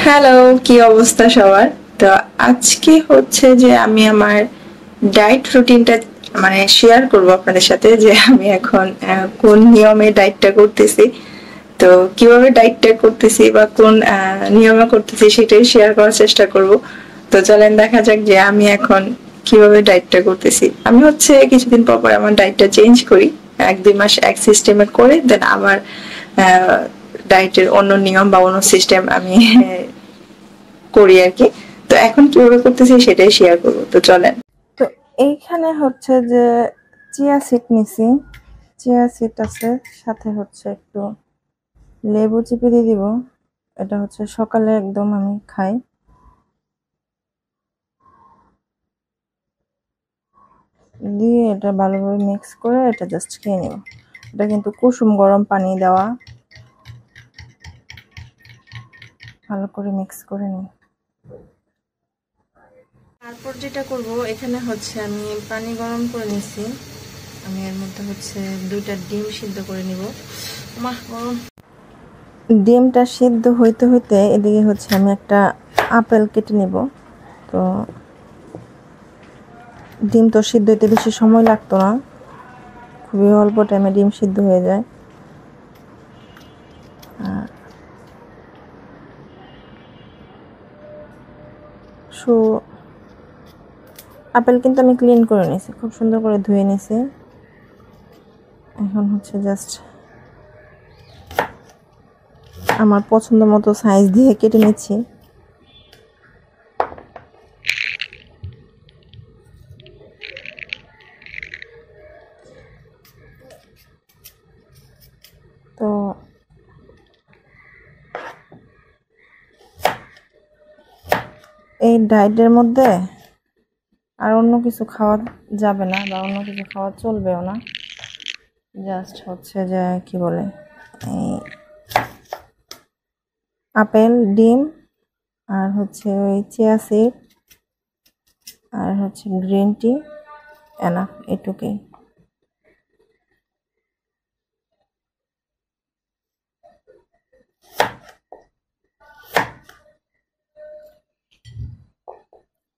Hello, কি অবস্থা সবার? তো আজকে হচ্ছে যে আমি আমার ডায়েট রুটিনটা মানে শেয়ার করব আপনাদের সাথে যে আমি এখন কোন নিয়মে ডায়েটটা করতেছি। তো কিভাবে ডায়েটটা করতেছি বা কোন নিয়মে করতেছি সেটাই শেয়ার করার চেষ্টা করব। তো চলেন দেখা যাক যে আমি এখন কিভাবে ডায়েটটা করতেছি। আমি হচ্ছে কিছুদিন পর পর আমার ডায়েটটা চেঞ্জ করি। 1-2 মাস এক সিস্টেমে করে দেন আবার ডায়েটের অন্য নিয়ম বা অন্য সিস্টেম আমি করি আর কি। তো এখন কিভাবে করতেছি সেটাই শেয়ার করবো, তো চলেন। তো এইখানে হচ্ছে যে চিয়া সিড নিছি, চিয়া সিড আছে, সাথে হচ্ছে একটু লেবু চিপে দিয়ে দিব। এটা হচ্ছে সকালে একদম আমি খাই। দিয়ে এটা ভালোভাবে মিক্স করে এটা জাস্ট খেয়ে নেব। এটা কিন্তু কুসুম গরম পানি দেওয়া, ভালো করে মিক্স করে নিই। তারপর যেটা করব, এখানে হচ্ছে আমি পানি গরম করে নিছি। আমি এর মধ্যে হচ্ছে 2টা ডিম সিদ্ধ করে নিব। গরম। ডিমটা সিদ্ধ হইতে হইতে এদিকে হচ্ছে আমি একটা আপেল কেটে নিব। তো ডিম তো সিদ্ধ হইতে বেশি সময় লাগতো না, খুবই অল্প টাইমে ডিম সিদ্ধ হয়ে যায়। সো আপেল কিন্তু আমি ক্লিন করে নিয়েছি, খুব সুন্দর করে ধুয়ে নিয়েছি। এখন হচ্ছে জাস্ট আমার পছন্দ মতো সাইজ দিয়ে কেটে নিচ্ছি। তো এই ডায়েটের মধ্যে আর অন্য কিছু খাওয়া যাবে না বা অন্য কিছু খাওয়া চলবেও না। জাস্ট হচ্ছে যে কি বলে, এই আপেল, ডিম, আর হচ্ছে ওই চিয়া সিড, আর হচ্ছে গ্রিন টি, এনাফ, এটুকুই।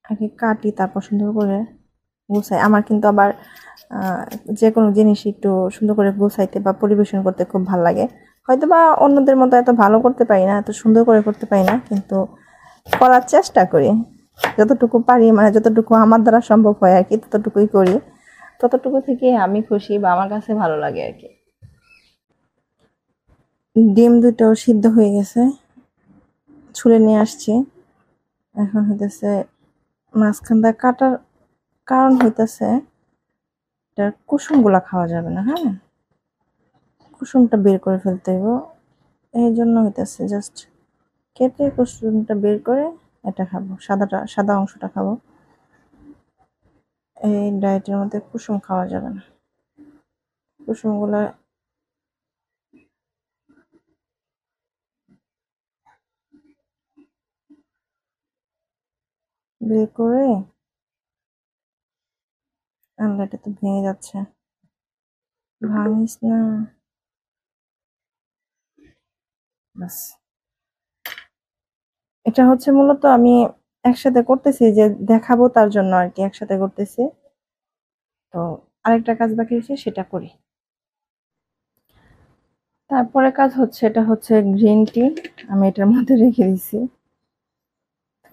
আগে কাটি, তারপর সুন্দর করে গুছাই। আমার কিন্তু আবার যে কোনো জিনিস একটু সুন্দর করে গুছাইতে বা পরিবেশন করতে খুব ভালো লাগে। হয়তো বা অন্যদের মতো এত ভালো করতে পারি না, এত সুন্দর করে করতে পারি না, কিন্তু করার চেষ্টা করি যতটুকু পারি, মানে যতটুকু আমার দ্বারা সম্ভব হয় আর কি, ততটুকুই করি। ততটুকু থেকে আমি খুশি বা আমার কাছে ভালো লাগে আর কি। ডিম দুটো সিদ্ধ হয়ে গেছে, ছুলে নিয়ে আসছি। এখন হইতেছে মাঝখানটা কাটার কারণ হইতেছে এটার কুসুমগুলা খাওয়া যাবে না, হ্যাঁ, কুসুমটা বের করে ফেলতে হইব। এই জন্য হইতেছে জাস্ট কেটে কুসুমটা বের করে এটা খাবো, সাদা অংশটা খাবো। এই ডায়েটের মধ্যে কুসুম খাওয়া যাবে না। কুসুমগুলা বের করে, আল্লাহ, এটা তো ভেঙে যাচ্ছে, ভাঙিস না, বাস। এটা হচ্ছে মূলত আমি একসাথে করতেছি যে দেখাবো তার জন্য আর কি, একসাথে করতেছি। তো আরেকটা কাজ বাকি আছে, সেটা করি। তারপরে কাজ হচ্ছে, এটা হচ্ছে গ্রিন টি, আমি এটার মধ্যে রেখে দিছি।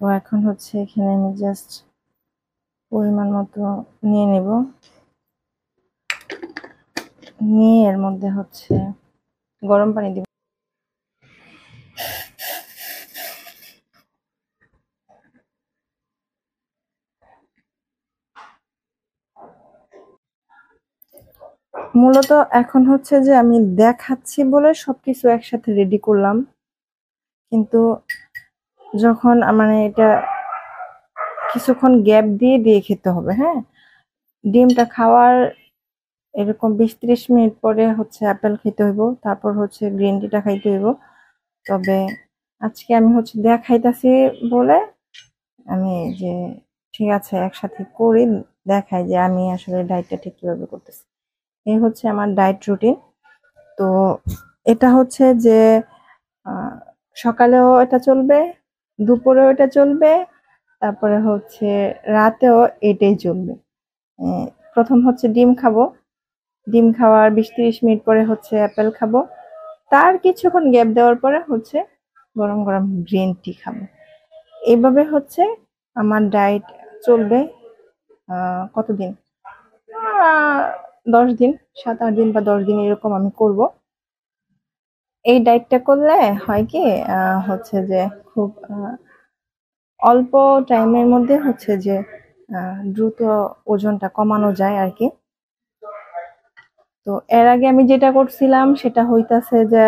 তো এখন হচ্ছে এখানে আমি জাস্ট পরিমাণ মতো নিয়ে নেব, নিয়ে এর মধ্যে হচ্ছে গরম পানি দিব। মূলত এখন হচ্ছে যে আমি দেখাচ্ছি বলে সবকিছু একসাথে রেডি করলাম, কিন্তু যখন মানে এটা কিছুক্ষণ গ্যাপ দিয়ে দিয়ে খেতে হবে, হ্যাঁ। ডিমটা খাওয়ার এরকম 20-30 মিনিট পরে হচ্ছে আপেল খেতে হইব, তারপর হচ্ছে গ্রিন টিটা খাইতে হইব। তবে আজকে আমি হচ্ছে দেখাইতাছি বলে আমি যে ঠিক আছে একসাথে করি, দেখাই যে আমি আসলে ডায়েটটা ঠিক কিভাবে করতেছি। এই হচ্ছে আমার ডায়েট রুটিন। তো এটা হচ্ছে যে সকালেও এটা চলবে, দুপুরে ওটা চলবে, তারপরে হচ্ছে রাতেও এটাই চলবে। প্রথম হচ্ছে ডিম খাবো, ডিম খাওয়ার 20-30 মিনিট পরে হচ্ছে অ্যাপেল খাবো, তার কিছুক্ষণ গ্যাপ দেওয়ার পরে হচ্ছে গরম গরম গ্রিন টি খাবো। এইভাবে হচ্ছে আমার ডায়েট চলবে। কতদিন? 10 দিন, 7-8 দিন বা 10 দিন এরকম আমি করব। এই ডায়েটটা করলে হয় কি, হচ্ছে যে খুব অল্প টাইমের মধ্যে হচ্ছে যে দ্রুত ওজনটা কমানো যায় আর কি। তো এর আগে আমি যেটা করছিলাম সেটা হইতাছে যে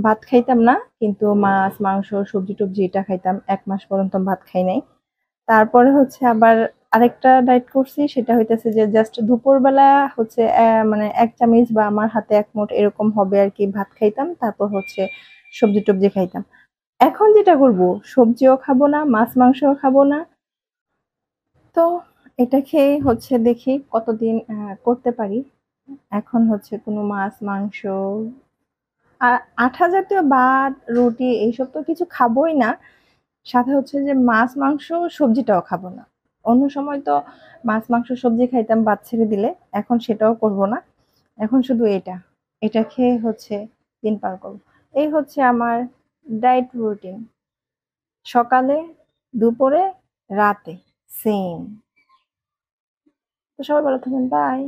ভাত খাইতাম না, কিন্তু মাছ মাংস সবজি টবজি এটা খাইতাম, 1 মাস পর্যন্ত ভাত খাই নাই। তারপরে হচ্ছে আবার আরেকটা ডায়েট করছি, সেটা হইতেছে যে জাস্ট দুপুরবেলা হচ্ছে মানে 1 চামচ বা আমার হাতে 1 মুঠ এরকম হবে আর কি ভাত খাইতাম, তারপর হচ্ছে সবজি টবজি খাইতাম। এখন যেটা করব, সবজিও খাবো না, মাছ মাংসও খাবো না। তো এটা খেয়ে হচ্ছে দেখি কতদিন করতে পারি। এখন হচ্ছে কোনো মাছ মাংস আর আঠা জাতীয় ভাত রুটি এইসব তো কিছু খাবোই না, সাথে হচ্ছে যে মাছ মাংস সবজিটাও খাবো না। অন্য সময় তো মাছ মাংস সবজি খাইতাম বাদ ছেড়ে দিলে, এখন সেটাও করব না। এখন শুধু এটা এটা খেয়ে হচ্ছে দিন পার করব। এই হচ্ছে আমার ডায়েট রুটিন, সকালে, দুপুরে, রাতে সেম। তো সবাই ভালো থাকবেন, বাই।